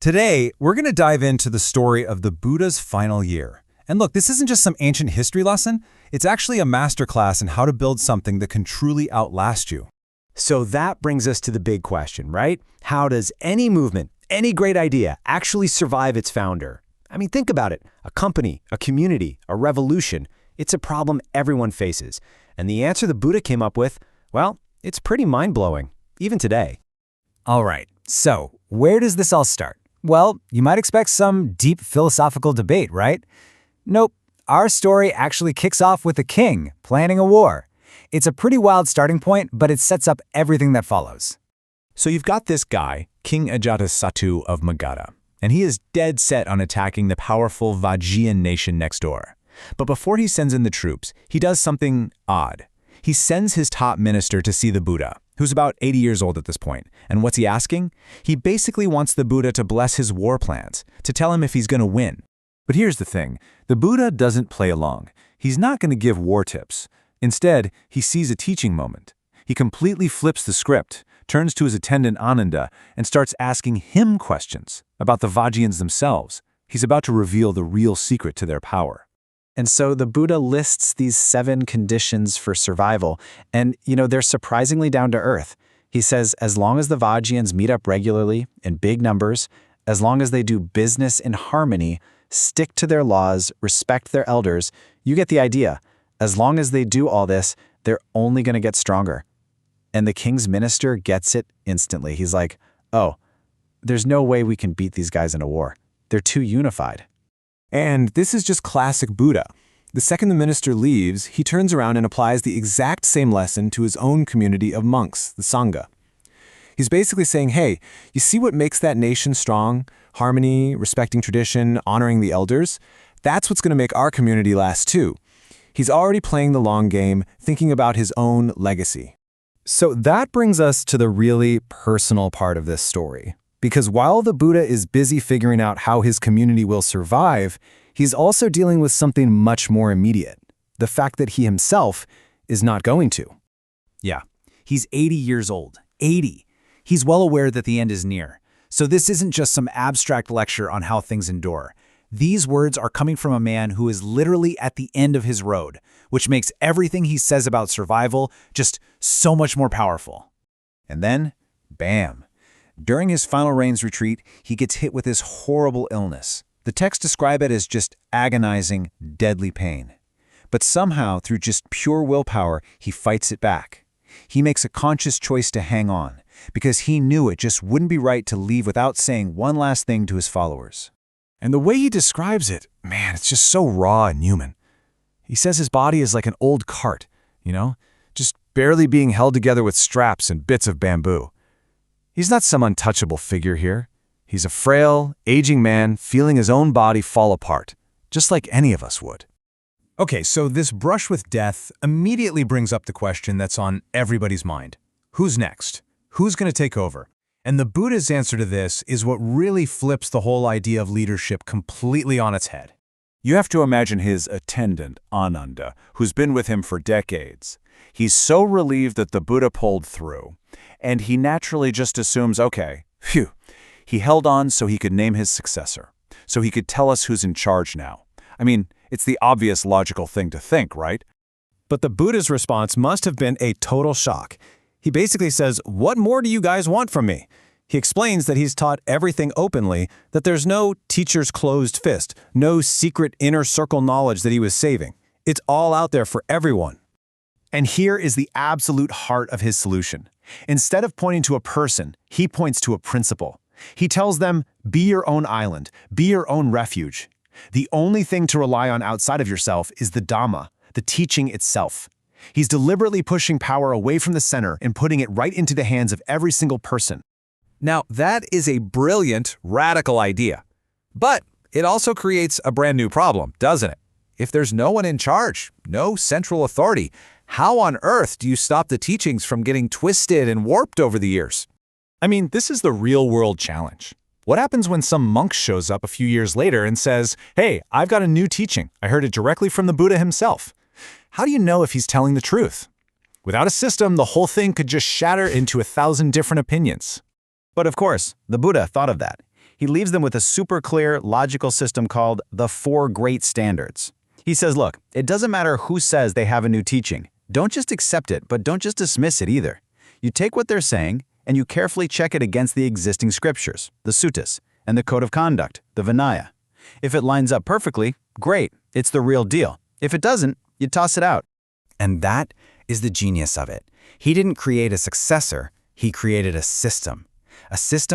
Today, we're going to dive into the story of the Buddha's final year. And look, this isn't just some ancient history lesson. It's actually a masterclass in how to build something that can truly outlast you. So that brings us to the big question, right? How does any movement, any great idea, actually survive its founder? I mean, think about it. A company, a community, a revolution. It's a problem everyone faces. And the answer the Buddha came up with, well, it's pretty mind-blowing, even today. All right, so where does this all start? Well, you might expect some deep philosophical debate, right? Nope, our story actually kicks off with a king planning a war. It's a pretty wild starting point, but it sets up everything that follows. So you've got this guy, King Ajatasattu of Magadha, and he is dead set on attacking the powerful Vajjian nation next door. But before he sends in the troops, he does something odd. He sends his top minister to see the Buddha, who's about 80 years old at this point. And what's he asking? He basically wants the Buddha to bless his war plans, to tell him if he's going to win. But here's the thing. The Buddha doesn't play along. He's not going to give war tips. Instead, he sees a teaching moment. He completely flips the script, turns to his attendant Ananda, and starts asking him questions about the Vajjiyans themselves. He's about to reveal the real secret to their power. And so the Buddha lists these 7 conditions for survival, and they're surprisingly down to earth. He says, as long as the Vajjiyans meet up regularly in big numbers, as long as they do business in harmony, stick to their laws, respect their elders, you get the idea. As long as they do all this, they're only going to get stronger. And the king's minister gets it instantly. He's like, oh, there's no way we can beat these guys in a war. They're too unified. And this is just classic Buddha. The second the minister leaves, he turns around and applies the exact same lesson to his own community of monks, the Sangha. He's basically saying, hey, you see what makes that nation strong? Harmony, respecting tradition, honoring the elders? That's what's going to make our community last too. He's already playing the long game, thinking about his own legacy. So that brings us to the really personal part of this story. Because while the Buddha is busy figuring out how his community will survive, he's also dealing with something much more immediate. The fact that he himself is not going to. Yeah, he's 80 years old. 80. He's well aware that the end is near. So this isn't just some abstract lecture on how things endure. These words are coming from a man who is literally at the end of his road, which makes everything he says about survival just so much more powerful. And then, bam. During his final rains retreat, he gets hit with this horrible illness. The texts describe it as just agonizing, deadly pain. But somehow, through just pure willpower, he fights it back. He makes a conscious choice to hang on, because he knew it just wouldn't be right to leave without saying one last thing to his followers. And the way he describes it, man, it's just so raw and human. He says his body is like an old cart, just barely being held together with straps and bits of bamboo. He's not some untouchable figure here. He's a frail, aging man feeling his own body fall apart, just like any of us would. Okay, so this brush with death immediately brings up the question that's on everybody's mind. Who's next? Who's going to take over? And the Buddha's answer to this is what really flips the whole idea of leadership completely on its head. You have to imagine his attendant, Ananda, who's been with him for decades. He's so relieved that the Buddha pulled through, and he naturally just assumes, okay, phew, he held on so he could name his successor, so he could tell us who's in charge now. I mean, it's the obvious logical thing to think, right? But the Buddha's response must have been a total shock. He basically says, what more do you guys want from me? He explains that he's taught everything openly, that there's no teacher's closed fist, no secret inner circle knowledge that he was saving. It's all out there for everyone. And here is the absolute heart of his solution. Instead of pointing to a person, he points to a principle. He tells them, be your own island, be your own refuge. The only thing to rely on outside of yourself is the Dhamma, the teaching itself. He's deliberately pushing power away from the center and putting it right into the hands of every single person. Now, that is a brilliant, radical idea. But it also creates a brand new problem, doesn't it? If there's no one in charge, no central authority, how on earth do you stop the teachings from getting twisted and warped over the years? I mean, this is the real-world challenge. What happens when some monk shows up a few years later and says, hey, I've got a new teaching. I heard it directly from the Buddha himself. How do you know if he's telling the truth? Without a system, the whole thing could just shatter into 1,000 different opinions. But of course, the Buddha thought of that. He leaves them with a super clear, logical system called the Four Great Standards. He says, look, it doesn't matter who says they have a new teaching. Don't just accept it, but don't just dismiss it either. You take what they're saying, and you carefully check it against the existing scriptures, the suttas, and the code of conduct, the Vinaya. If it lines up perfectly, great, it's the real deal. If it doesn't, you toss it out. And that is the genius of it. He didn't create a successor, he created a system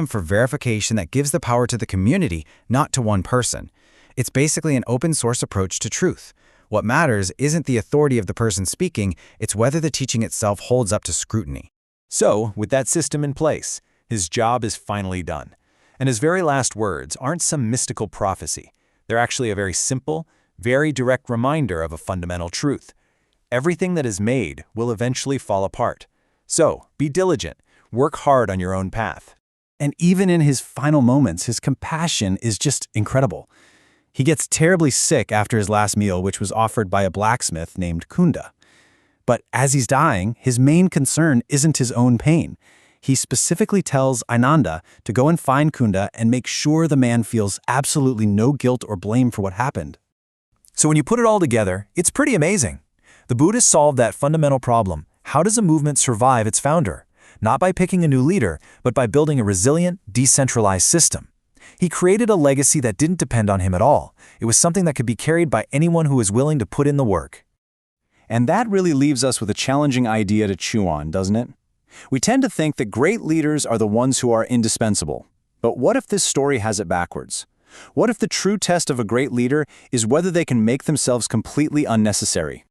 for verification that gives the power to the community, not to one person. It's basically an open-source approach to truth. What matters isn't the authority of the person speaking, it's whether the teaching itself holds up to scrutiny. So, with that system in place, his job is finally done. And his very last words aren't some mystical prophecy. They're actually a very simple, very direct reminder of a fundamental truth. Everything that is made will eventually fall apart. So, be diligent. Work hard on your own path. And even in his final moments, his compassion is just incredible. He gets terribly sick after his last meal, which was offered by a blacksmith named Kunda. But as he's dying, his main concern isn't his own pain. He specifically tells Ainanda to go and find Kunda and make sure the man feels absolutely no guilt or blame for what happened. So when you put it all together, it's pretty amazing. The Buddhists solved that fundamental problem. How does a movement survive its founder? Not by picking a new leader, but by building a resilient, decentralized system. He created a legacy that didn't depend on him at all. It was something that could be carried by anyone who was willing to put in the work. And that really leaves us with a challenging idea to chew on, doesn't it? We tend to think that great leaders are the ones who are indispensable. But what if this story has it backwards? What if the true test of a great leader is whether they can make themselves completely unnecessary?